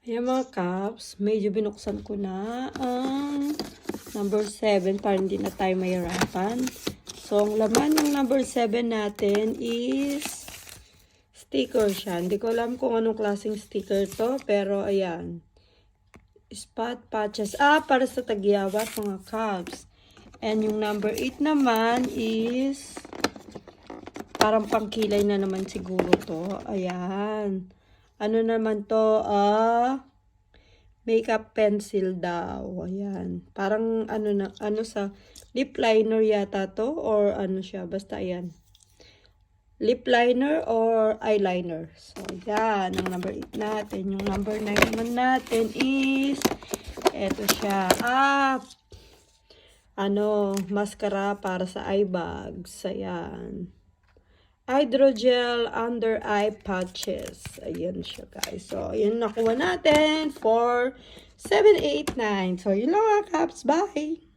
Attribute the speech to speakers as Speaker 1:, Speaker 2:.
Speaker 1: Ayan mga Kaps, medyo binuksan ko na ang number 7 para hindi na tayo mahirapan. So, ang laman ng number 7 natin is sticker siya. Hindi ko alam kung anong klaseng sticker to, pero ayan. Spot patches. Para sa tagyawas mga Kaps. And yung number 8 naman is parang pangkilay na naman siguro to. Ayan. Ano naman to? Makeup pencil daw. Ayan. Parang ano sa lip liner yata to or ano siya. Basta ayan. Lip liner or eyeliner. So, yan. Ang number 8 natin. Yung number 9 naman natin is eto siya. Mascara para sa eye bags. Ayan. Hydrogel under eye patches. Ayan siya guys. So, ayan nakuha natin for 7, 8, 9. So, yun lang mga Kaps. Bye!